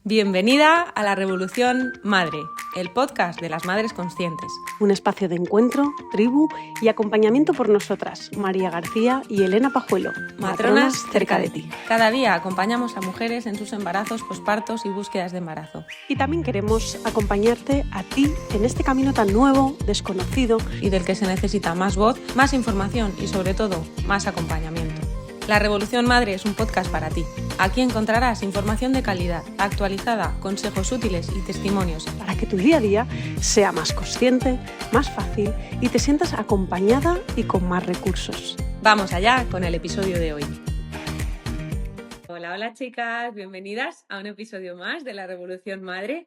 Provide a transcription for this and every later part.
Bienvenida a La Revolución Madre, el podcast de las madres conscientes. Un espacio de encuentro, tribu y acompañamiento por nosotras, María García y Elena Pajuelo, Matronas cerca de ti. Cada día acompañamos a mujeres en sus embarazos, pospartos y búsquedas de embarazo. Y también queremos acompañarte a ti en este camino tan nuevo, desconocido y del que se necesita más voz, más información y sobre todo más acompañamiento. La Revolución Madre es un podcast para ti. Aquí encontrarás información de calidad, actualizada, consejos útiles y testimonios para que tu día a día sea más consciente, más fácil y te sientas acompañada y con más recursos. Vamos allá con el episodio de hoy. Hola chicas, bienvenidas a un episodio más de La Revolución Madre.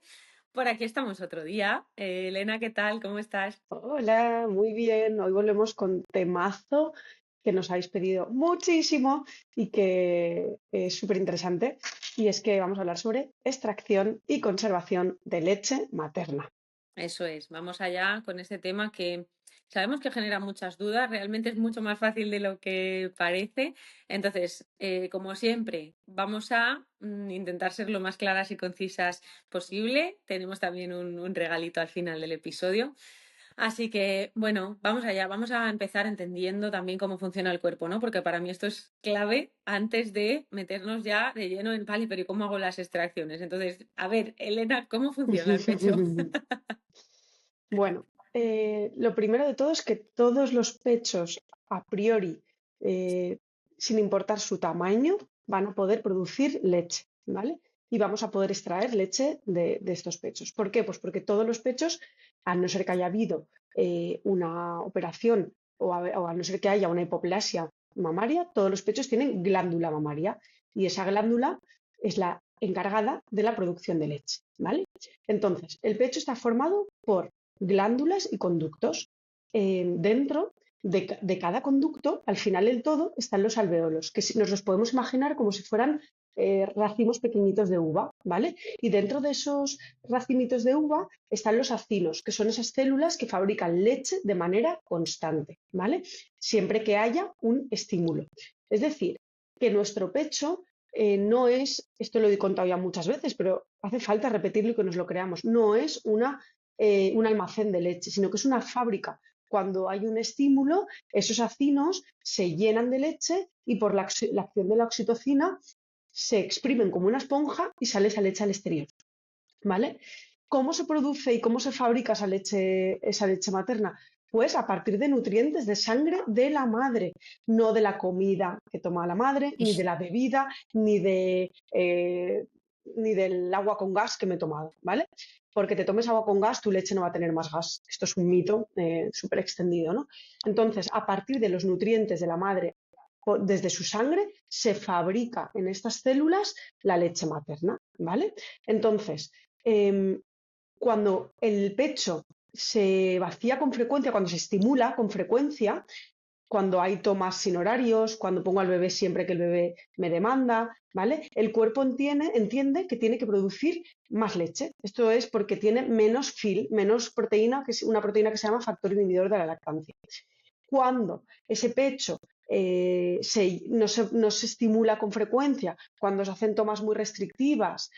Por aquí estamos otro día. Elena, ¿qué tal? ¿Cómo estás? Hola, muy bien. Hoy volvemos con temazo que nos habéis pedido muchísimo y que es súper interesante. Y es que vamos a hablar sobre extracción y conservación de leche materna. Eso es, vamos allá con este tema que sabemos que genera muchas dudas, realmente es mucho más fácil de lo que parece. Entonces, como siempre, vamos a intentar ser lo más claras y concisas posible. Tenemos también un regalito al final del episodio. Así que, bueno, vamos allá, vamos a empezar entendiendo también cómo funciona el cuerpo, ¿no? Porque para mí esto es clave antes de meternos ya de lleno en, vale, pero ¿y cómo hago las extracciones? Entonces, a ver, Elena, ¿cómo funciona el pecho? Bueno, lo primero de todo es que todos los pechos, a priori, sin importar su tamaño, van a poder producir leche, ¿vale? Y vamos a poder extraer leche de estos pechos. ¿Por qué? Pues porque todos los pechos, a no ser que haya habido una operación o a no ser que haya una hipoplasia mamaria, todos los pechos tienen glándula mamaria y esa glándula es la encargada de la producción de leche, ¿vale? Entonces, el pecho está formado por glándulas y conductos. Dentro de cada conducto, al final del todo, están los alveolos, que nos los podemos imaginar como si fueran racimos pequeñitos de uva, ¿vale? Y dentro de esos racimitos de uva están los acinos, que son esas células que fabrican leche de manera constante, ¿vale? Siempre que haya un estímulo. Es decir, que nuestro pecho no es, esto lo he contado ya muchas veces, pero hace falta repetirlo y que nos lo creamos, no es un almacén de leche, sino que es una fábrica. Cuando hay un estímulo, esos acinos se llenan de leche y por la acción de la oxitocina se exprimen como una esponja y sale esa leche al exterior. ¿Vale? ¿Cómo se produce y cómo se fabrica esa leche materna? Pues a partir de nutrientes de sangre de la madre, no de la comida que toma la madre, ni de la bebida, ni del agua con gas que me he tomado, ¿vale? Porque te tomes agua con gas, tu leche no va a tener más gas. Esto es un mito súper extendido, ¿no? Entonces, a partir de los nutrientes de la madre, desde su sangre, se fabrica en estas células la leche materna, ¿vale? Entonces, cuando el pecho se vacía con frecuencia, cuando se estimula con frecuencia, cuando hay tomas sin horarios, cuando pongo al bebé siempre que el bebé me demanda, ¿vale? El cuerpo entiende que tiene que producir más leche. Esto es porque tiene menos menos proteína, que es una proteína que se llama factor inhibidor de la lactancia. Cuando ese pecho no se estimula con frecuencia, cuando se hacen tomas muy restrictivas,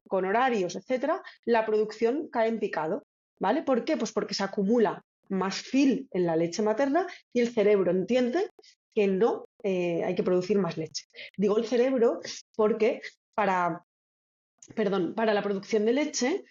con horarios, etcétera, la producción cae en picado. ¿Vale? ¿Por qué? Pues porque se acumula más fil en la leche materna y el cerebro entiende que no hay que producir más leche. Digo el cerebro porque para la producción de leche,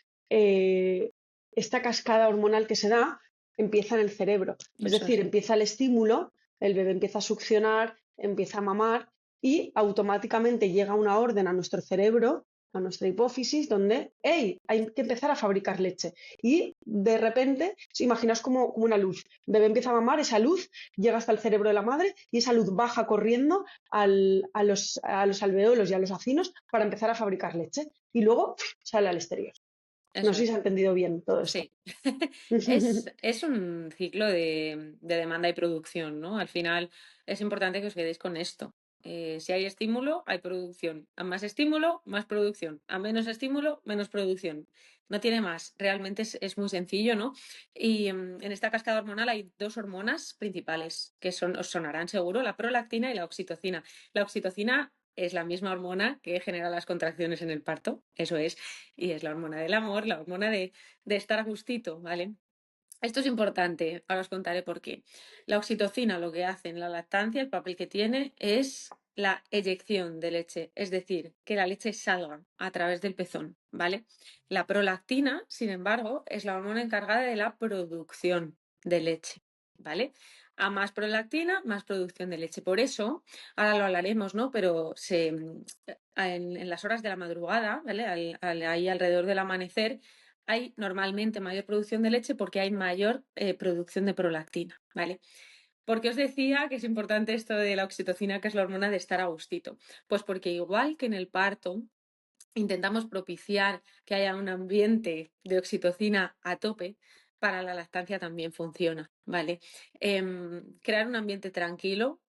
esta cascada hormonal que se da empieza en el cerebro. Es decir, empieza el estímulo, el bebé empieza a succionar, empieza a mamar y automáticamente llega una orden a nuestro cerebro, a nuestra hipófisis, donde, hey, hay que empezar a fabricar leche. Y de repente, si imaginas como una luz, el bebé empieza a mamar, esa luz llega hasta el cerebro de la madre y esa luz baja corriendo a los alveolos y a los acinos para empezar a fabricar leche. Y luego sale al exterior. No sé si se ha entendido bien todo esto. Sí, es un ciclo de demanda y producción, ¿no? Al final es importante que os quedéis con esto. Si hay estímulo, hay producción. A más estímulo, más producción. A menos estímulo, menos producción. No tiene más. Realmente es muy sencillo, ¿no? Y en esta cascada hormonal hay dos hormonas principales que os sonarán seguro, la prolactina y la oxitocina. La oxitocina es la misma hormona que genera las contracciones en el parto, eso es, y es la hormona del amor, la hormona de estar a gustito, ¿vale? Esto es importante, ahora os contaré por qué. La oxitocina lo que hace en la lactancia, el papel que tiene, es la eyección de leche, es decir, que la leche salga a través del pezón, ¿vale? La prolactina, sin embargo, es la hormona encargada de la producción de leche, ¿vale? A más prolactina, más producción de leche. Por eso, ahora lo hablaremos, ¿no? Pero en las horas de la madrugada, ¿vale? Ahí alrededor del amanecer, hay normalmente mayor producción de leche porque hay mayor producción de prolactina, ¿vale? ¿Por qué os decía que es importante esto de la oxitocina, que es la hormona de estar a gustito? Pues porque igual que en el parto intentamos propiciar que haya un ambiente de oxitocina a tope, para la lactancia también funciona, ¿vale? Crear un ambiente tranquilo,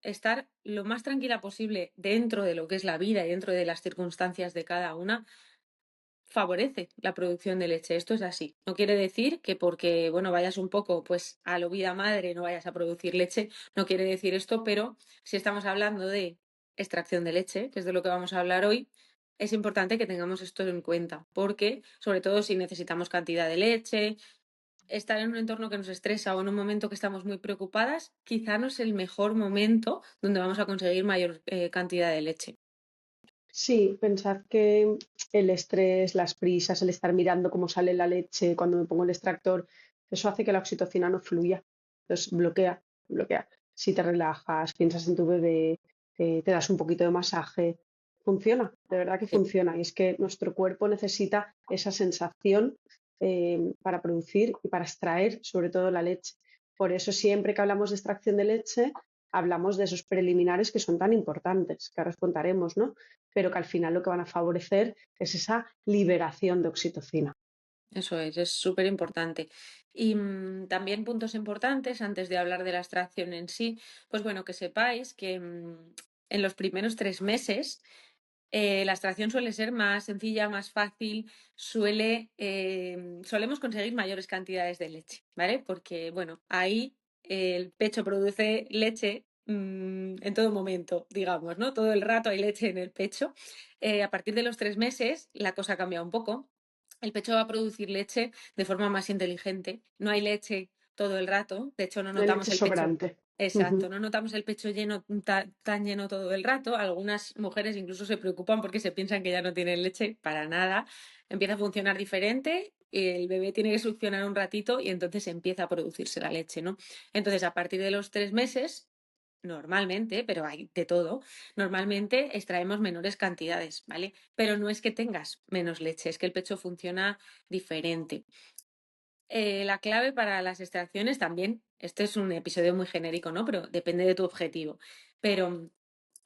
estar lo más tranquila posible dentro de lo que es la vida y dentro de las circunstancias de cada una, favorece la producción de leche. Esto es así. No quiere decir que porque, bueno, vayas un poco pues a lo vida madre no vayas a producir leche, no quiere decir esto, pero si estamos hablando de extracción de leche, que es de lo que vamos a hablar hoy, es importante que tengamos esto en cuenta, porque sobre todo si necesitamos cantidad de leche, estar en un entorno que nos estresa o en un momento que estamos muy preocupadas, quizá no es el mejor momento donde vamos a conseguir mayor cantidad de leche. Sí, pensad que el estrés, las prisas, el estar mirando cómo sale la leche cuando me pongo el extractor, eso hace que la oxitocina no fluya. Entonces bloquea. Si te relajas, piensas en tu bebé, te das un poquito de masaje, funciona, de verdad que Sí, funciona. Y es que nuestro cuerpo necesita esa sensación para producir y para extraer sobre todo la leche. Por eso siempre que hablamos de extracción de leche, hablamos de esos preliminares que son tan importantes, que ahora os contaremos, ¿no? Pero que al final lo que van a favorecer es esa liberación de oxitocina. eso es súper importante. Y también puntos importantes antes de hablar de la extracción en sí, pues bueno, que sepáis que en los primeros 3 meses la extracción suele ser más sencilla, más fácil, solemos conseguir mayores cantidades de leche, ¿vale? Porque, bueno, ahí el pecho produce leche en todo momento, digamos, ¿no? Todo el rato hay leche en el pecho. A partir de los 3 meses la cosa cambia un poco. El pecho va a producir leche de forma más inteligente. No hay leche todo el rato. De hecho, no No hay notamos leche el pecho. sobrante. Exacto, Ujú. no notamos el pecho lleno, tan lleno todo el rato. Algunas mujeres incluso se preocupan porque se piensan que ya no tienen leche, para nada. Empieza a funcionar diferente, el bebé tiene que succionar un ratito y entonces empieza a producirse la leche, ¿no? Entonces, a partir de los 3 meses, normalmente, pero hay de todo, normalmente extraemos menores cantidades, ¿vale? Pero no es que tengas menos leche, es que el pecho funciona diferente. La clave para las extracciones también, este es un episodio muy genérico, ¿no? Pero depende de tu objetivo. Pero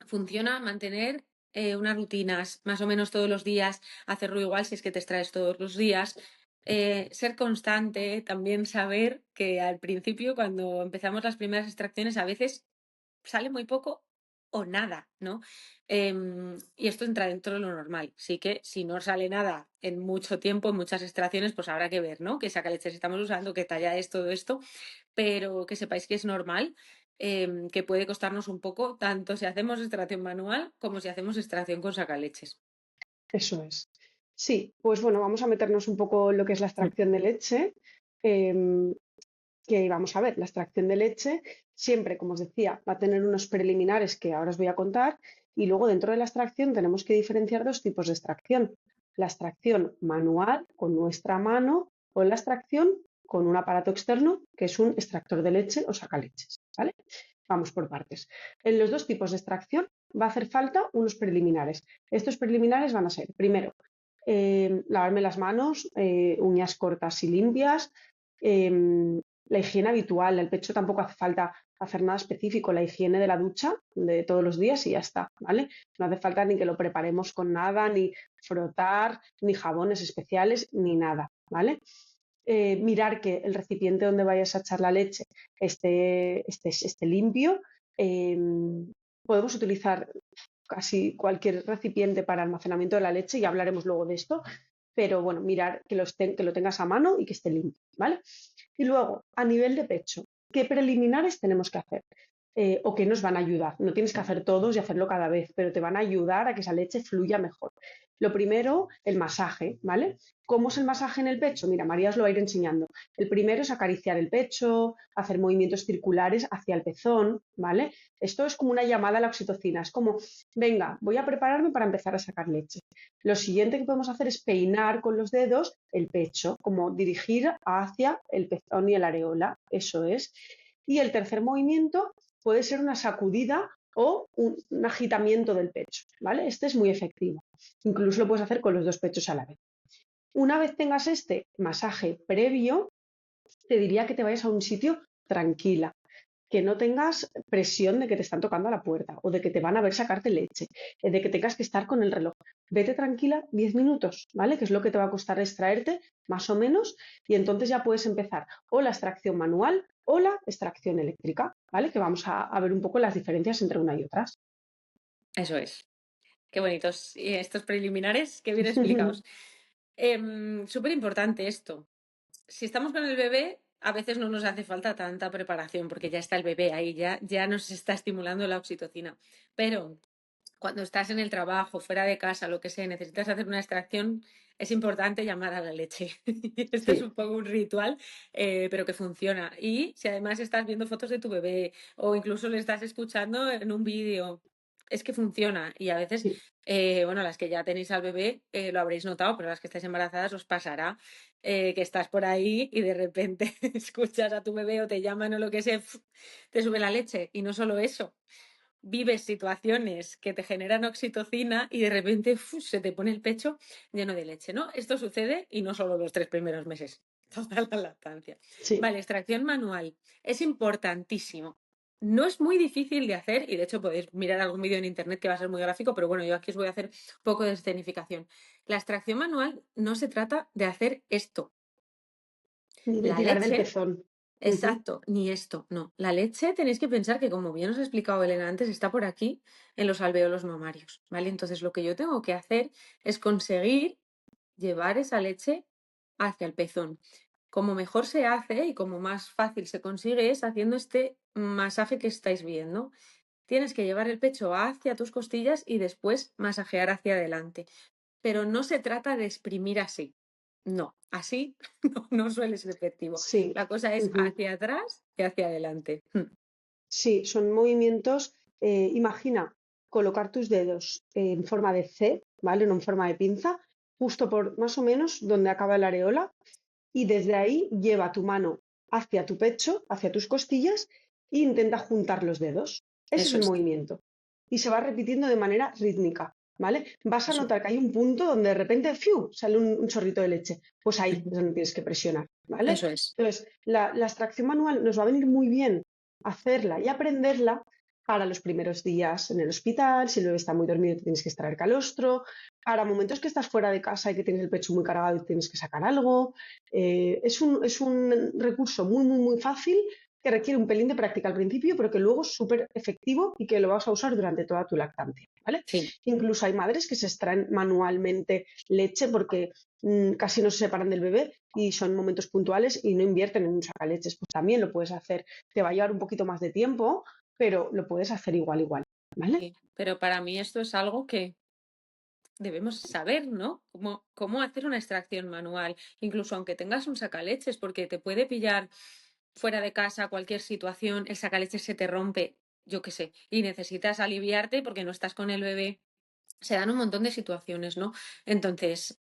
funciona mantener unas rutinas más o menos todos los días, hacerlo igual si es que te extraes todos los días. Ser constante, también saber que al principio, cuando empezamos las primeras extracciones, a veces sale muy poco o nada, ¿no? Y esto entra dentro de lo normal. Sí que si no sale nada en mucho tiempo, en muchas extracciones, pues habrá que ver, ¿no? Qué sacaleches estamos usando, qué talla es todo esto, pero que sepáis que es normal, que puede costarnos un poco, tanto si hacemos extracción manual como si hacemos extracción con sacaleches. Eso es. Sí, pues bueno, vamos a meternos un poco en lo que es la Mm. extracción de leche. em, que vamos a ver, la extracción de leche siempre, como os decía, va a tener unos preliminares que ahora os voy a contar y luego dentro de la extracción tenemos que diferenciar dos tipos de extracción. La extracción manual con nuestra mano o la extracción con un aparato externo que es un extractor de leche o sacaleches, ¿vale? Vamos por partes. En los dos tipos de extracción va a hacer falta unos preliminares. Estos preliminares van a ser, primero, lavarme las manos, uñas cortas y limpias, la higiene habitual, el pecho tampoco hace falta hacer nada específico, la higiene de la ducha de todos los días y ya está, ¿vale? No hace falta ni que lo preparemos con nada, ni frotar, ni jabones especiales, ni nada, ¿vale? Mirar que el recipiente donde vayas a echar la leche esté limpio. Eh, Podemos utilizar casi cualquier recipiente para almacenamiento de la leche, ya hablaremos luego de esto, pero bueno, mirar que lo tengas a mano y que esté limpio, ¿vale? Y luego, a nivel de pecho, ¿qué preliminares tenemos que hacer? o que nos van a ayudar. No tienes que hacer todos y hacerlo cada vez, pero te van a ayudar a que esa leche fluya mejor. Lo primero, el masaje, ¿vale? ¿Cómo es el masaje en el pecho? Mira, María os lo va a ir enseñando. El primero es acariciar el pecho, hacer movimientos circulares hacia el pezón, ¿vale? Esto es como una llamada a la oxitocina. Es como, venga, voy a prepararme para empezar a sacar leche. Lo siguiente que podemos hacer es peinar con los dedos el pecho, como dirigir hacia el pezón y el areola. Eso es. Y el tercer movimiento puede ser una sacudida o un agitamiento del pecho, ¿vale? Este es muy efectivo. Incluso lo puedes hacer con los dos pechos a la vez. Una vez tengas este masaje previo, te diría que te vayas a un sitio tranquila, que no tengas presión de que te están tocando a la puerta o de que te van a ver sacarte leche, de que tengas que estar con el reloj. Vete tranquila 10 minutos, ¿vale? Que es lo que te va a costar extraerte, más o menos, y entonces ya puedes empezar o la extracción manual o la extracción eléctrica, ¿vale? Que vamos a ver un poco las diferencias entre una y otras. Eso es. Qué bonitos. Y estos preliminares, qué bien explicados. Súper importante esto. Si estamos con el bebé, a veces no nos hace falta tanta preparación porque ya está el bebé ahí, ya nos está estimulando la oxitocina. Pero cuando estás en el trabajo, fuera de casa, lo que sea, necesitas hacer una extracción, es importante llamar a la leche. Esto es Sí, un poco un ritual, pero que funciona. Y si además estás viendo fotos de tu bebé o incluso le estás escuchando en un vídeo, es que funciona. Y a veces, sí, bueno, las que ya tenéis al bebé lo habréis notado, pero las que estáis embarazadas os pasará que estás por ahí y de repente escuchas a tu bebé o te llaman o lo que sea, te sube la leche. Y no solo eso, vives situaciones que te generan oxitocina y de repente se te pone el pecho lleno de leche, ¿no? Esto sucede y no solo los 3 primeros meses, toda la lactancia. sí. Vale, extracción manual. Es importantísimo. No es muy difícil de hacer y de hecho podéis mirar algún vídeo en internet que va a ser muy gráfico, pero bueno, yo aquí os voy a hacer un poco de escenificación. La extracción manual no se trata de hacer esto. Ni de La tirar del leche. pezón. Ujú. Exacto, ni esto, no. La leche tenéis que pensar que, como bien os ha explicado Elena antes, está por aquí en los alvéolos mamarios, ¿vale? Entonces lo que yo tengo que hacer es conseguir llevar esa leche hacia el pezón. Como mejor se hace y como más fácil se consigue es haciendo este masaje que estáis viendo. Tienes que llevar el pecho hacia tus costillas y después masajear hacia adelante. Pero no se trata de exprimir así. No, así no suele ser efectivo. Sí. La cosa es Ujú. hacia atrás y hacia adelante. Sí, son movimientos, imagina colocar tus dedos en forma de C, ¿vale? No en forma de pinza, justo por más o menos donde acaba la areola, y desde ahí lleva tu mano hacia tu pecho, hacia tus costillas, e intenta juntar los dedos. Ese es Eso el es, movimiento. Y se va repitiendo de manera rítmica, ¿vale? Vas a eso, notar que hay un punto donde de repente, ¡fiu!, sale un chorrito de leche. Pues ahí es donde tienes que presionar, ¿vale? eso es. Entonces, la extracción manual nos va a venir muy bien hacerla y aprenderla para los primeros días en el hospital, si el bebé está muy dormido y te tienes que extraer calostro, para momentos que estás fuera de casa y que tienes el pecho muy cargado y tienes que sacar algo. Es un recurso muy, muy, muy fácil que requiere un pelín de práctica al principio, pero que luego es súper efectivo y que lo vas a usar durante toda tu lactancia, ¿vale? Sí, Incluso hay madres que se extraen manualmente leche porque casi no se separan del bebé y son momentos puntuales y no invierten en un sacaleches. Pues también lo puedes hacer. Te va a llevar un poquito más de tiempo, pero lo puedes hacer igual, igual, ¿vale? sí. Pero para mí esto es algo que debemos saber, ¿no? Cómo hacer una extracción manual, incluso aunque tengas un sacaleches, porque te puede pillar fuera de casa, cualquier situación, el sacaleches se te rompe, yo qué sé, y necesitas aliviarte porque no estás con el bebé. Se dan un montón de situaciones, ¿no? Entonces,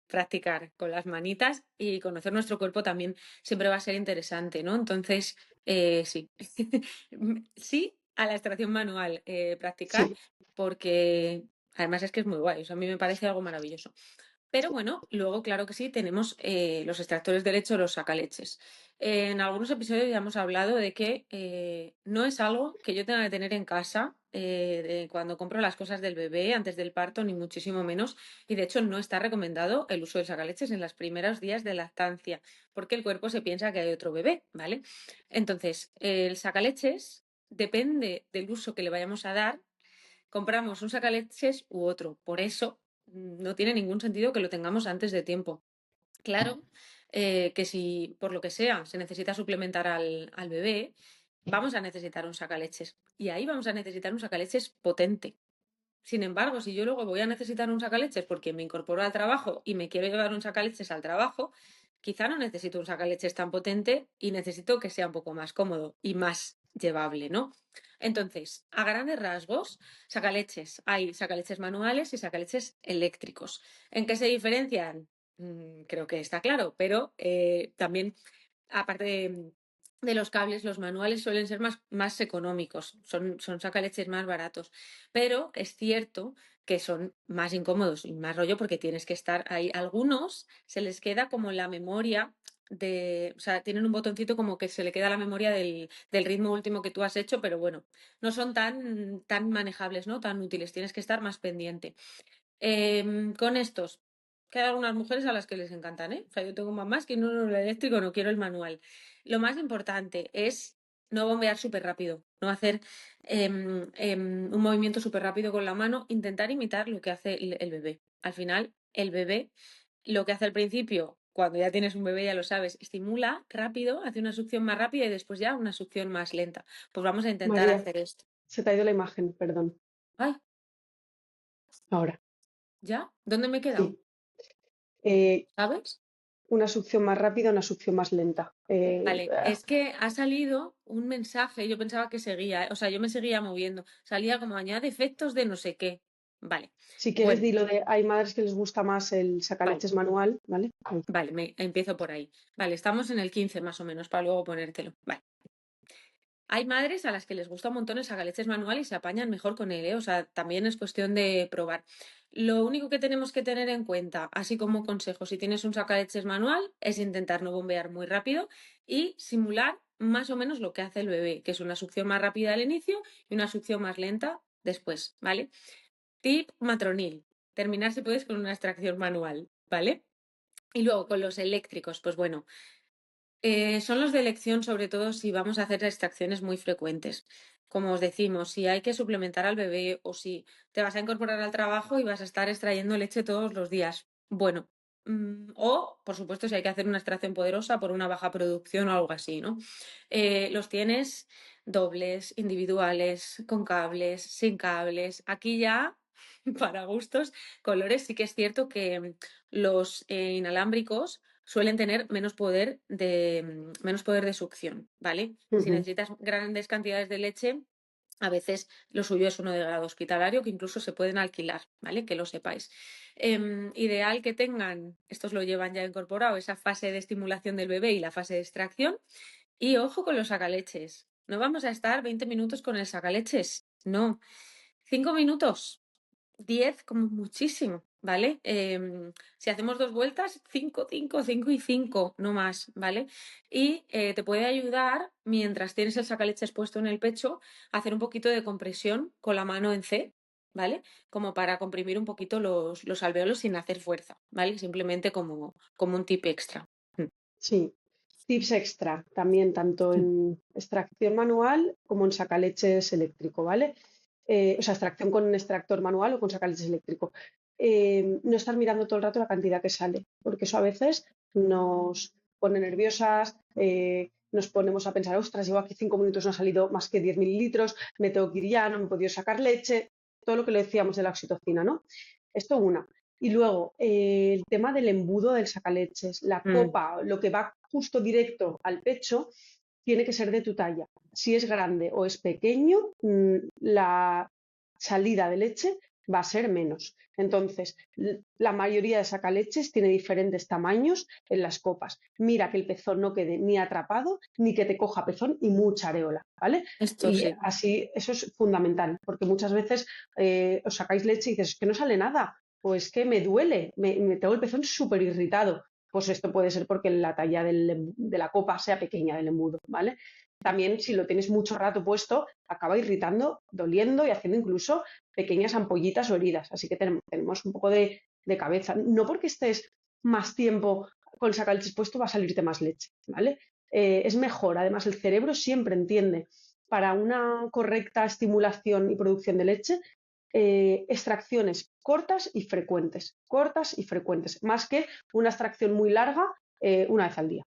practicar con las manitas y conocer nuestro cuerpo también siempre va a ser interesante, ¿no? Entonces, sí, sí a la extracción manual, practicar, Sí, porque además es que es muy guay, o sea, a mí me parece algo maravilloso. Pero bueno, luego, claro que sí, tenemos los extractores de leche o los sacaleches. En algunos episodios ya hemos hablado de que no es algo que yo tenga que tener en casa cuando compro las cosas del bebé antes del parto, ni muchísimo menos. Y de hecho no está recomendado el uso de sacaleches en los primeros días de lactancia, porque el cuerpo se piensa que hay otro bebé, ¿vale? Entonces, el sacaleches depende del uso que le vayamos a dar, compramos un sacaleches u otro. Por eso no tiene ningún sentido que lo tengamos antes de tiempo. Claro que si por lo que sea se necesita suplementar al bebé, vamos a necesitar un sacaleches. Y ahí vamos a necesitar un sacaleches potente. Sin embargo, si yo luego voy a necesitar un sacaleches porque me incorporo al trabajo y me quiero llevar un sacaleches al trabajo, quizá no necesito un sacaleches tan potente y necesito que sea un poco más cómodo y más llevable, ¿no? Entonces, a grandes rasgos, sacaleches. Hay sacaleches manuales y sacaleches eléctricos. ¿En qué se diferencian? Creo que está claro, pero también, aparte de los cables, los manuales suelen ser más económicos, son sacaleches más baratos, pero es cierto que son más incómodos y más rollo porque tienes que estar ahí. Algunos se les queda como la memoria o sea, tienen un botoncito como que se le queda la memoria del ritmo último que tú has hecho, pero bueno, no son tan manejables, ¿no? Tan útiles, tienes que estar más pendiente. Con estos, que hay algunas mujeres a las que les encantan, ¿eh? O sea, yo tengo mamás que no, no, el eléctrico, no quiero el manual. Lo más importante es no bombear súper rápido, no hacer un movimiento súper rápido con la mano, intentar imitar lo que hace el bebé. Al final, el bebé, lo que hace al principio, cuando ya tienes un bebé, ya lo sabes, estimula rápido, hace una succión más rápida y después ya una succión más lenta. Pues vamos a intentar María, hacer esto. se te ha ido la imagen, perdón. Ay, Ahora, ¿ya? ¿Dónde me he quedado? sí. Eh, ¿Sabes? una succión más rápida, una succión más lenta. Vale, es que ha salido un mensaje, yo pensaba que seguía, o sea, yo me seguía moviendo, salía como añade efectos de no sé qué. Vale, Si quieres, bueno, dilo de, hay madres que les gusta más el vale, sacaleches manual, ¿vale? Ahí. vale, empiezo por ahí. Vale, estamos en el 15 más o menos, para luego ponértelo. Vale. Hay madres a las que les gusta un montón el sacaleches manual y se apañan mejor con él, ¿eh? O sea, también es cuestión de probar. Lo único que tenemos que tener en cuenta, así como consejo, si tienes un sacaleches manual, es intentar no bombear muy rápido y simular más o menos lo que hace el bebé, que es una succión más rápida al inicio y una succión más lenta después, ¿vale? Tip matronil, terminar si puedes con una extracción manual, ¿vale? Y luego con los eléctricos, pues bueno, son los de elección, sobre todo si vamos a hacer extracciones muy frecuentes. Como os decimos, si hay que suplementar al bebé o si te vas a incorporar al trabajo y vas a estar extrayendo leche todos los días. Bueno, o por supuesto si hay que hacer una extracción poderosa por una baja producción o algo así, ¿no? Los tienes dobles, individuales, con cables, sin cables. Aquí ya, para gustos, colores, sí que es cierto que los inalámbricos suelen tener menos poder de succión, ¿vale? Si Ujú. necesitas grandes cantidades de leche, a veces lo suyo es uno de grado hospitalario que incluso se pueden alquilar, ¿vale? Que lo sepáis. Ideal que tengan, estos lo llevan ya incorporado, esa fase de estimulación del bebé y la fase de extracción. Y ojo con los sacaleches. No vamos a estar 20 minutos con el sacaleches. No. 5 minutos. 10 como muchísimo, ¿vale? Si hacemos 2 vueltas, 5, 5, 5 y 5, no más, ¿vale? Y te puede ayudar, mientras tienes el sacaleches puesto en el pecho, a hacer un poquito de compresión con la mano en C, ¿vale? Como para comprimir un poquito los alvéolos sin hacer fuerza, ¿vale? Simplemente como un tip extra. Mm. Sí. Tips extra también, tanto en extracción manual como en sacaleches eléctrico, ¿vale? O sea, extracción con un extractor manual o con sacaleches eléctrico. No estar mirando todo el rato la cantidad que sale, porque eso a veces nos pone nerviosas, nos ponemos a pensar, ostras, llevo aquí 5 minutos, no ha salido más que 10 mililitros, me tengo que ir ya, no me he podido sacar leche, todo lo que le decíamos de la oxitocina, ¿no? Esto una. Y luego, el tema del embudo del sacaleches, la Mm, copa, lo que va justo directo al pecho, tiene que ser de tu talla. Si es grande o es pequeño, la salida de leche va a ser menos. Entonces, la mayoría de sacaleches tiene diferentes tamaños en las copas. Mira que el pezón no quede ni atrapado, ni que te coja pezón y mucha areola, ¿vale? esto Y sí. así, eso es fundamental, porque muchas veces os sacáis leche y dices, "Es que no sale nada, pues que me duele, me tengo el pezón súper irritado". Pues esto puede ser porque la talla de la copa sea pequeña del embudo, ¿vale? También si lo tienes mucho rato puesto, acaba irritando, doliendo y haciendo incluso pequeñas ampollitas o heridas. Así que tenemos un poco de cabeza. No porque estés más tiempo con el sacaleches puesto va a salirte más leche, ¿vale? Es mejor, además el cerebro siempre entiende para una correcta estimulación y producción de leche extracciones cortas y frecuentes, más que una extracción muy larga una vez al día,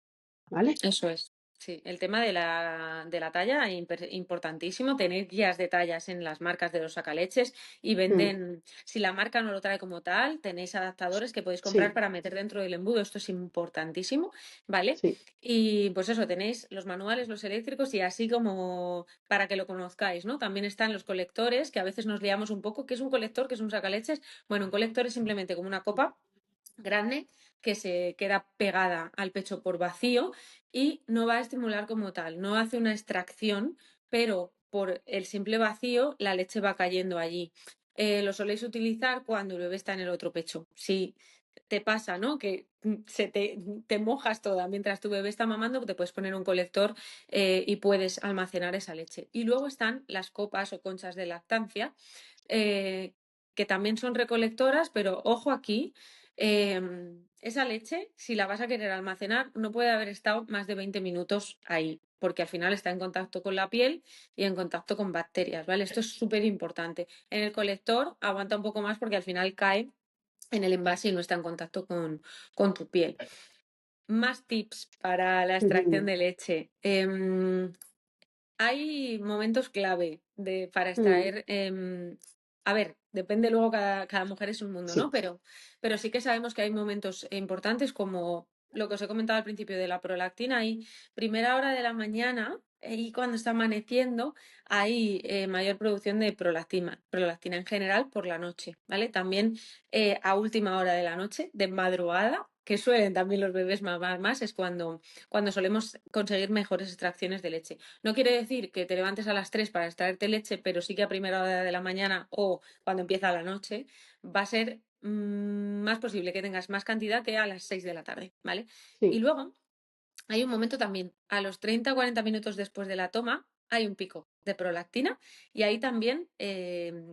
¿vale? Eso es. Sí, el tema de la talla, importantísimo, tener guías de tallas en las marcas de los sacaleches y Mm, venden, si la marca no lo trae como tal, tenéis adaptadores que podéis comprar sí, para meter dentro del embudo, esto es importantísimo, ¿vale? sí. Y pues eso, tenéis los manuales, los eléctricos y así como para que lo conozcáis, ¿no? También están los colectores, que a veces nos liamos un poco, ¿qué es un colector? ¿Qué es un sacaleches? Bueno, un colector es simplemente como una copa grande que se queda pegada al pecho por vacío y no va a estimular como tal, no hace una extracción, pero por el simple vacío la leche va cayendo allí. Lo soléis utilizar cuando el bebé está en el otro pecho. Si te pasa, ¿no? Que te mojas toda mientras tu bebé está mamando, te puedes poner un colector y puedes almacenar esa leche. Y luego están las copas o conchas de lactancia, eh, que también son recolectoras, pero ojo aquí, esa leche, si la vas a querer almacenar, no puede haber estado más de 20 minutos ahí, porque al final está en contacto con la piel y en contacto con bacterias, ¿vale? Esto es súper importante. En el colector aguanta un poco más porque al final cae en el envase y no está en contacto con tu piel. Más tips para la extracción Ujú, de leche. Hay momentos clave para mm, extraer. A ver, depende luego, cada mujer es un mundo, ¿no? sí, Pero sí que sabemos que hay momentos importantes como lo que os he comentado al principio de la prolactina. Hay primera hora de la mañana y cuando está amaneciendo hay mayor producción de prolactina en general por la noche, ¿vale? También a última hora de la noche, de madrugada, que suelen también los bebés mamar más, es cuando solemos conseguir mejores extracciones de leche. No quiere decir que te levantes a las 3 para extraerte leche, pero sí que a primera hora de la mañana o cuando empieza la noche va a ser más posible que tengas más cantidad que a las 6 de la tarde, ¿vale? Y sí. luego hay un momento también, a los 30 o 40 minutos después de la toma, hay un pico de prolactina y ahí también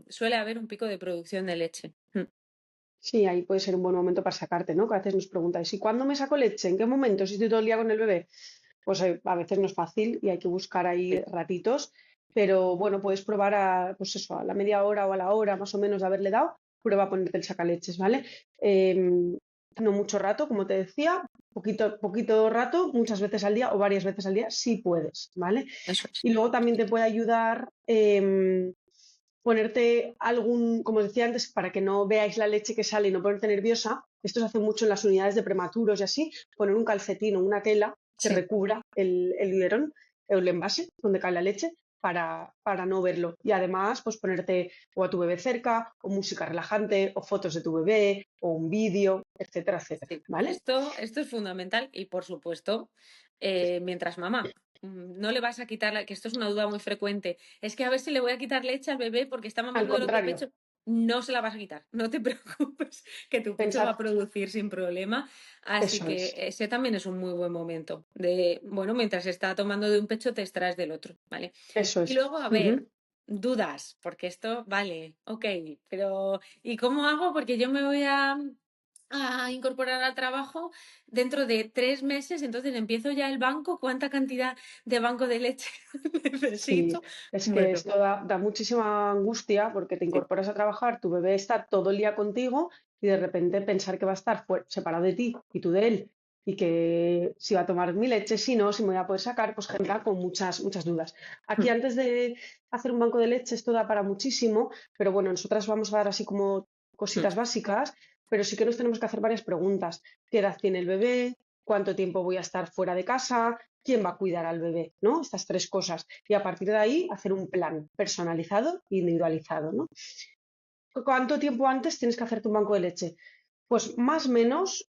suele haber un pico de producción de leche. Sí, ahí puede ser un buen momento para sacarte, ¿no? Que a veces nos preguntáis, ¿y cuándo me saco leche? ¿En qué momento? Si estoy todo el día con el bebé. Pues a veces no es fácil y hay que buscar ahí Sí. ratitos, pero bueno, puedes probar pues eso, a la media hora o a la hora más o menos de haberle dado, prueba a ponerte el sacaleches, ¿vale? No mucho rato, como te decía, poquito rato, muchas veces al día o varias veces al día, si puedes, ¿vale? Eso es. Y luego también te puede ayudar ponerte algún, como decía antes, para que no veáis la leche que sale y no ponerte nerviosa. Esto se hace mucho en las unidades de prematuros y así, poner un calcetín o una tela que Sí. recubra el biberón o el envase donde cae la leche para no verlo. Y además, pues ponerte o a tu bebé cerca, o música relajante, o fotos de tu bebé, o un vídeo, etcétera, etcétera. Sí, ¿Vale? esto es fundamental y por supuesto, mientras mamá, no le vas a quitar, que esto es una duda muy frecuente, es que a ver si le voy a quitar leche al bebé porque está Al mamando del otro contrario, pecho. No se la vas a quitar, no te preocupes, que tu pecho va pensad, a producir sin problema. Así eso que es, ese también es un muy buen momento de, bueno, mientras está tomando de un pecho, te extraes del otro, ¿vale? eso Y es. luego, a ver, Ujú. dudas, porque esto, vale, ok, pero ¿y cómo hago? Porque yo me voy a incorporar al trabajo dentro de 3 meses, entonces empiezo ya el banco, ¿cuánta cantidad de banco de leche Sí, necesito? es que Bueno, esto da muchísima angustia porque te sí, incorporas a trabajar, tu bebé está todo el día contigo y de repente pensar que va a estar separado de ti y tú de él y que si va a tomar mi leche, si no, si me voy a poder sacar, pues genera con muchas dudas. Aquí antes de hacer un banco de leche esto da para muchísimo, pero bueno, nosotras vamos a dar así como cositas básicas, pero sí que nos tenemos que hacer varias preguntas. ¿Qué edad tiene el bebé? ¿Cuánto tiempo voy a estar fuera de casa? ¿Quién va a cuidar al bebé? ¿No? Estas tres cosas. Y a partir de ahí hacer un plan personalizado e individualizado, ¿no? ¿Cuánto tiempo antes tienes que hacerte un banco de leche? Pues más o menos,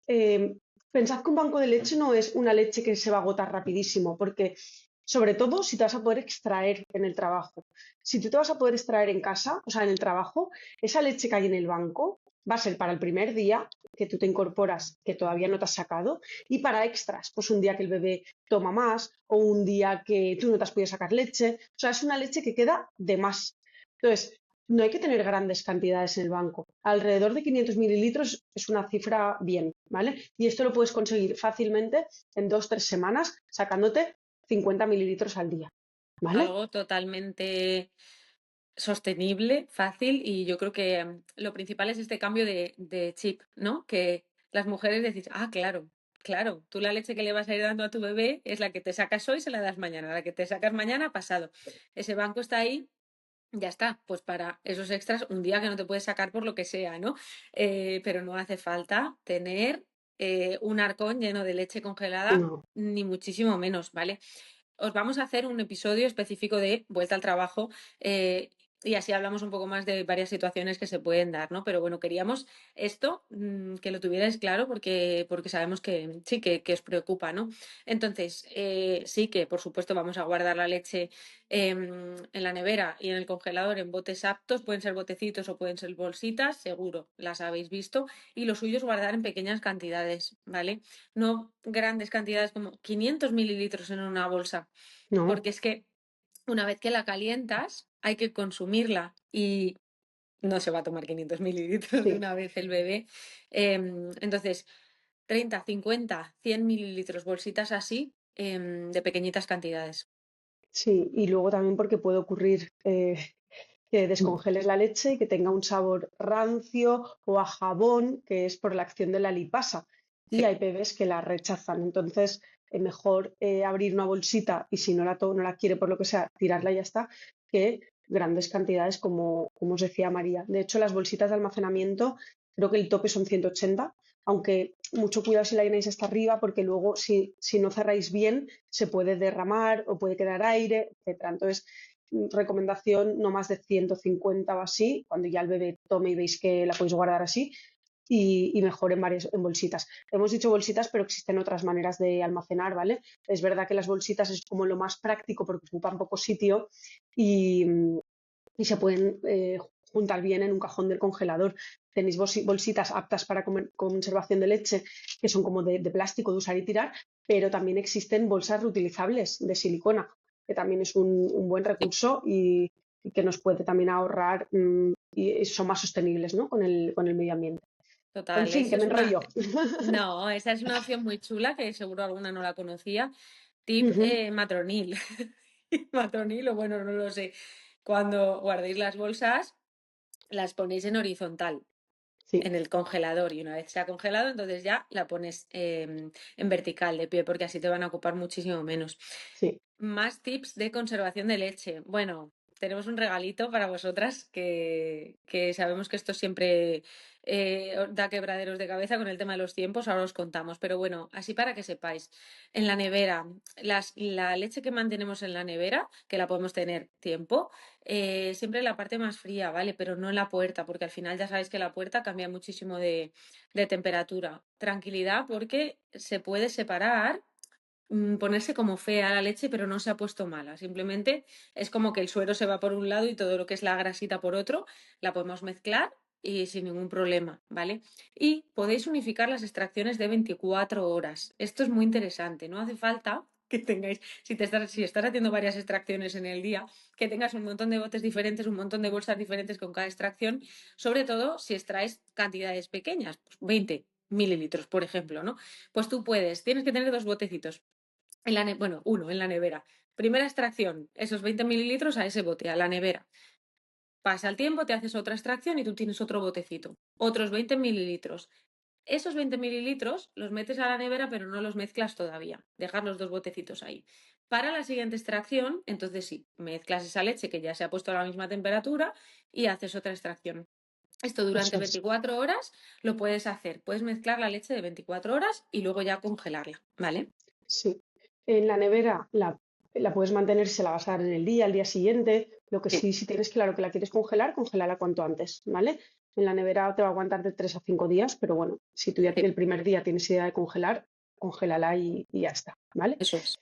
pensad que un banco de leche no es una leche que se va a agotar rapidísimo, porque sobre todo si te vas a poder extraer en el trabajo. Si tú te vas a poder extraer en casa, o sea, en el trabajo, esa leche que hay en el banco va a ser para el primer día que tú te incorporas, que todavía no te has sacado, y para extras, pues un día que el bebé toma más o un día que tú no te has podido sacar leche. O sea, es una leche que queda de más. Entonces, no hay que tener grandes cantidades en el banco. Alrededor de 500 mililitros es una cifra bien, ¿vale? Y esto lo puedes conseguir fácilmente en 2, 3 semanas sacándote 50 mililitros al día, ¿vale? algo totalmente sostenible, fácil y yo creo que lo principal es este cambio de chip, ¿no? Que las mujeres decís, ah, claro. claro, tú la leche que le vas a ir dando a tu bebé es la que te sacas hoy, se la das mañana, la que te sacas mañana, pasado. Ese banco está ahí. Ya está, pues para esos extras, un día que no te puedes sacar por lo que sea, ¿no? Pero no hace falta tener un arcón lleno de leche congelada, No, ni muchísimo menos, ¿vale? Os vamos a hacer un episodio específico de vuelta al trabajo y así hablamos un poco más de varias situaciones que se pueden dar, ¿no? Pero bueno, queríamos esto, que lo tuvierais claro porque sabemos que sí, que os preocupa, ¿no? Entonces, sí que por supuesto vamos a guardar la leche en la nevera y en el congelador en botes aptos, pueden ser botecitos o pueden ser bolsitas, seguro, las habéis visto, y lo suyo es guardar en pequeñas cantidades, ¿vale? No grandes cantidades como 500 mililitros en una bolsa, no, porque es que una vez que la calientas hay que consumirla y no se va a tomar 500 mililitros de sí. una vez el bebé. Entonces, 30, 50, 100 mililitros, bolsitas así, de pequeñitas cantidades. Sí, y luego también porque puede ocurrir que descongeles la leche y que tenga un sabor rancio o a jabón, que es por la acción de la lipasa. Y Sí, hay bebés que la rechazan. Entonces, mejor abrir una bolsita y si no la quiere por lo que sea, tirarla y ya está, que grandes cantidades como os decía María. De hecho, las bolsitas de almacenamiento, creo que el tope son 180, aunque mucho cuidado si la llenáis hasta arriba, porque luego si no cerráis bien, se puede derramar o puede quedar aire, etcétera. Entonces, recomendación no más de 150 o así, cuando ya el bebé tome y veis que la podéis guardar así, y mejor en bolsitas. Hemos dicho bolsitas, pero existen otras maneras de almacenar, ¿vale? Es verdad que las bolsitas es como lo más práctico porque ocupan poco sitio y, y se pueden juntar bien en un cajón del congelador. Tenéis bolsitas aptas para conservación de leche, que son como de plástico de usar y tirar, pero también existen bolsas reutilizables de silicona, que también es un buen sí, recurso y que nos puede también ahorrar y son más sostenibles, ¿no? Con el medio ambiente. En total. fin, que Esa me es una, enrollo. no, esa es una opción muy chula que seguro alguna no la conocía. Tip Ujú, matronil. Matronil, o bueno, no lo sé. Cuando guardéis las bolsas, las ponéis en horizontal, sí, en el congelador, y una vez se ha congelado, entonces ya la pones en vertical, de pie, porque así te van a ocupar muchísimo menos. sí. Más tips de conservación de leche. Bueno, tenemos un regalito para vosotras que sabemos que esto siempre os da quebraderos de cabeza con el tema de los tiempos, ahora os contamos, pero bueno, así para que sepáis. En la nevera, la leche que mantenemos en la nevera, que la podemos tener tiempo, siempre en la parte más fría, ¿vale? Pero no en la puerta, porque al final ya sabéis que la puerta cambia muchísimo de temperatura. Tranquilidad, porque se puede separar, ponerse como fea la leche, pero no se ha puesto mala. Simplemente es como que el suero se va por un lado y todo lo que es la grasita por otro, la podemos mezclar y sin ningún problema, ¿vale? Y podéis unificar las extracciones de 24 horas. Esto es muy interesante, no hace falta que tengáis, si estás haciendo varias extracciones en el día, que tengas un montón de botes diferentes, un montón de bolsas diferentes con cada extracción, sobre todo si extraes cantidades pequeñas, pues 20 mililitros, por ejemplo, ¿no? Pues tú tienes que tener dos botecitos bueno, uno en la nevera. Primera extracción, esos 20 mililitros a ese bote, a la nevera. Pasa el tiempo, te haces otra extracción y tú tienes otro botecito. Otros 20 mililitros. Esos 20 mililitros los metes a la nevera, pero no los mezclas todavía. Dejas los dos botecitos ahí. Para la siguiente extracción, entonces sí, mezclas esa leche que ya se ha puesto a la misma temperatura y haces otra extracción. Esto Eso durante es. 24 horas lo puedes hacer. Puedes mezclar la leche de 24 horas y luego ya congelarla, ¿vale? Sí. En la nevera la puedes mantener si se la vas a dar en el día, al día siguiente. Lo que Sí, sí, si tienes claro que la quieres congelar, congélala cuanto antes, ¿vale? En la nevera te va a aguantar de 3 a 5 días, pero bueno, si tú ya sí, el primer día tienes idea de congelar, congélala y ya está, ¿vale? eso es.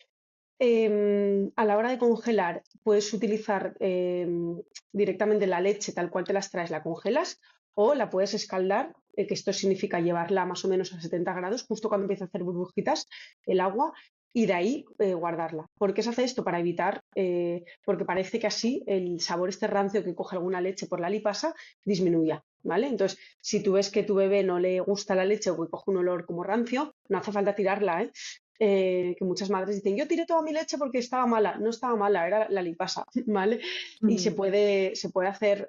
A la hora de congelar, puedes utilizar directamente la leche tal cual te las traes, la congelas, o la puedes escaldar, que esto significa llevarla más o menos a 70 grados, justo cuando empieza a hacer burbujitas el agua, y de ahí guardarla. ¿Por qué se hace esto? Para evitar, porque parece que así el sabor este rancio que coge alguna leche por la lipasa disminuya, ¿vale? Entonces, si tú ves que tu bebé no le gusta la leche o que coge un olor como rancio, no hace falta tirarla, ¿eh? Que muchas madres dicen, yo tiré toda mi leche porque estaba mala. No estaba mala, era la lipasa, ¿vale? Y Mm, se puede hacer,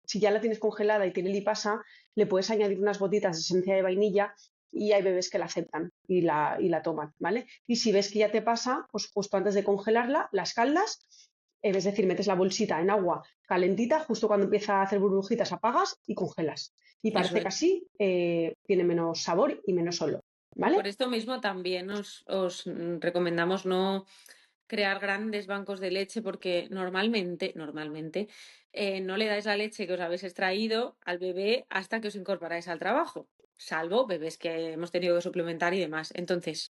si ya la tienes congelada y tiene lipasa, le puedes añadir unas gotitas de esencia de vainilla y hay bebés que la aceptan y la toman, ¿vale? Y si ves que ya te pasa, pues justo antes de congelarla, la escaldas, es decir, metes la bolsita en agua calentita, justo cuando empieza a hacer burbujitas apagas y congelas. Y Eso parece que es. así tiene menos sabor y menos olor, Por ¿vale? esto mismo también os recomendamos no crear grandes bancos de leche porque normalmente no le dais la leche que os habéis extraído al bebé hasta que os incorporáis al trabajo, salvo bebés que hemos tenido que suplementar y demás. Entonces,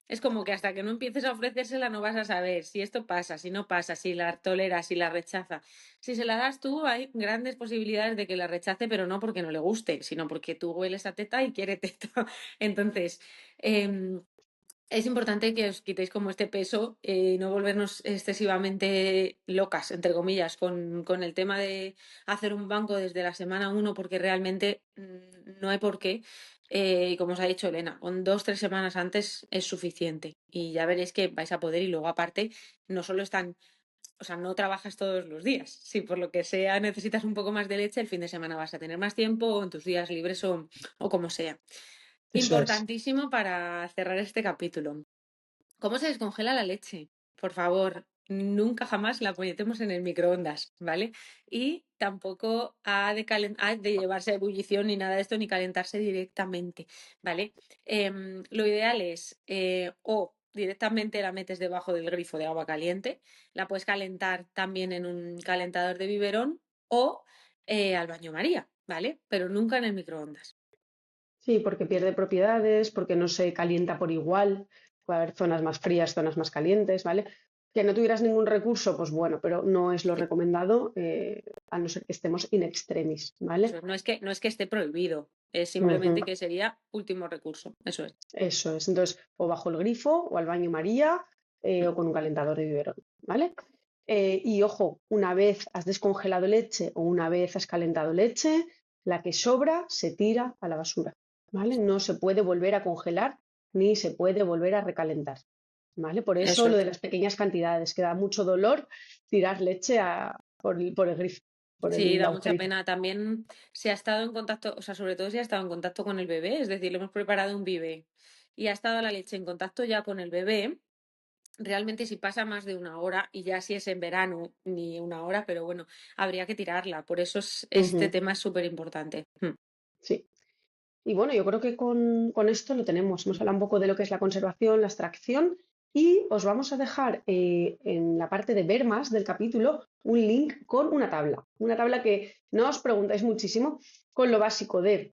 es como que hasta que no empieces a ofrecérsela no vas a saber si esto pasa, si no pasa, si la tolera, si la rechaza. Si se la das tú, hay grandes posibilidades de que la rechace, pero no porque no le guste, sino porque tú hueles a teta y quiere teta. Entonces, em, es importante que os quitéis como este peso y no volvernos excesivamente locas, entre comillas, con el tema de hacer un banco desde la semana 1, porque realmente no hay por qué. Y como os ha dicho Elena, con 2, 3 semanas antes es suficiente. Y ya veréis que vais a poder. Y luego, aparte, no solo están, o sea, no trabajas todos los días. Si por lo que sea necesitas un poco más de leche, el fin de semana vas a tener más tiempo, o en tus días libres o como sea. Eso es. Importantísimo para cerrar este capítulo. ¿Cómo se descongela la leche? Por favor, nunca jamás la ponemos en el microondas, ¿vale? Y tampoco ha de llevarse a ebullición ni nada de esto, ni calentarse directamente, ¿vale? Lo ideal es o directamente la metes debajo del grifo de agua caliente, la puedes calentar también en un calentador de biberón o al baño María, ¿vale? Pero nunca en el microondas. Sí, porque pierde propiedades, porque no se calienta por igual, puede haber zonas más frías, zonas más calientes, ¿vale? Que no tuvieras ningún recurso, pues bueno, pero no es lo Sí. recomendado, a no ser que estemos in extremis, ¿vale? Eso no es que esté prohibido, es Ujú. simplemente que sería último recurso. Eso es. Eso es. Entonces, o bajo el grifo, o al baño María, Mm. o con un calentador de biberón, ¿vale? Y ojo, una vez has descongelado leche o una vez has calentado leche, la que sobra se tira a la basura, ¿vale? No se puede volver a congelar ni se puede volver a recalentar, ¿vale? Por eso Eso lo de es. las pequeñas cantidades, que da mucho dolor tirar leche por el grifo, por Sí, el da mucha agujerito. pena. También si ha estado en contacto, o sea, sobre todo si ha estado en contacto con el bebé, es decir, le hemos preparado un biberé y ha estado la leche en contacto ya con el bebé, realmente si pasa más de 1 hora, y ya si es en verano, ni 1 hora, pero bueno, habría que tirarla. Por eso este Ujú, tema es súper importante. sí. Y bueno, yo creo que con esto lo tenemos. Hemos hablado un poco de lo que es la conservación, la extracción y os vamos a dejar en la parte de ver más del capítulo un link con una tabla. Una tabla que no os preguntáis muchísimo con lo básico de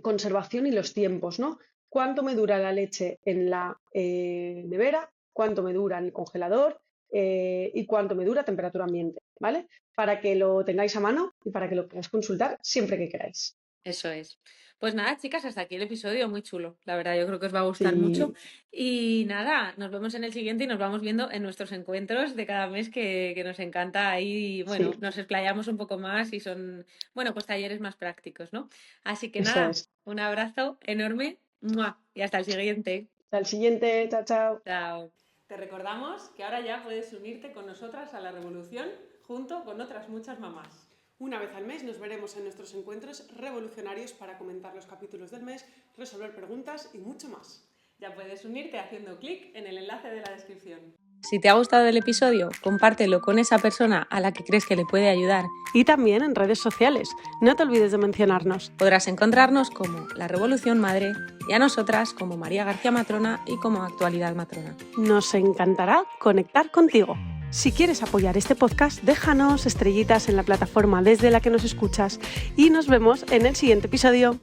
conservación y los tiempos, ¿no? ¿Cuánto me dura la leche en la nevera? ¿Cuánto me dura en el congelador? Y cuánto me dura a temperatura ambiente, ¿vale? Para que lo tengáis a mano y para que lo podáis consultar siempre que queráis. Eso es. Pues nada, chicas, hasta aquí el episodio, muy chulo. La verdad, yo creo que os va a gustar mucho. Sí, Y nada, nos vemos en el siguiente y nos vamos viendo en nuestros encuentros de cada mes que nos encanta. Ahí, sí. bueno, nos explayamos un poco más y son, bueno, pues talleres más prácticos, ¿no? Así que Eso nada, es. un abrazo enorme. ¡Mua! Y hasta el siguiente. Hasta el siguiente, chao, chao. Chao. Te recordamos que ahora ya puedes unirte con nosotras a la revolución junto con otras muchas mamás. Una vez al mes nos veremos en nuestros encuentros revolucionarios para comentar los capítulos del mes, resolver preguntas y mucho más. Ya puedes unirte haciendo clic en el enlace de la descripción. Si te ha gustado el episodio, compártelo con esa persona a la que crees que le puede ayudar. Y también en redes sociales. No te olvides de mencionarnos. Podrás encontrarnos como La Revolución Madre y a nosotras como María García Matrona y como Actualidad Matrona. Nos encantará conectar contigo. Si quieres apoyar este podcast, déjanos estrellitas en la plataforma desde la que nos escuchas y nos vemos en el siguiente episodio.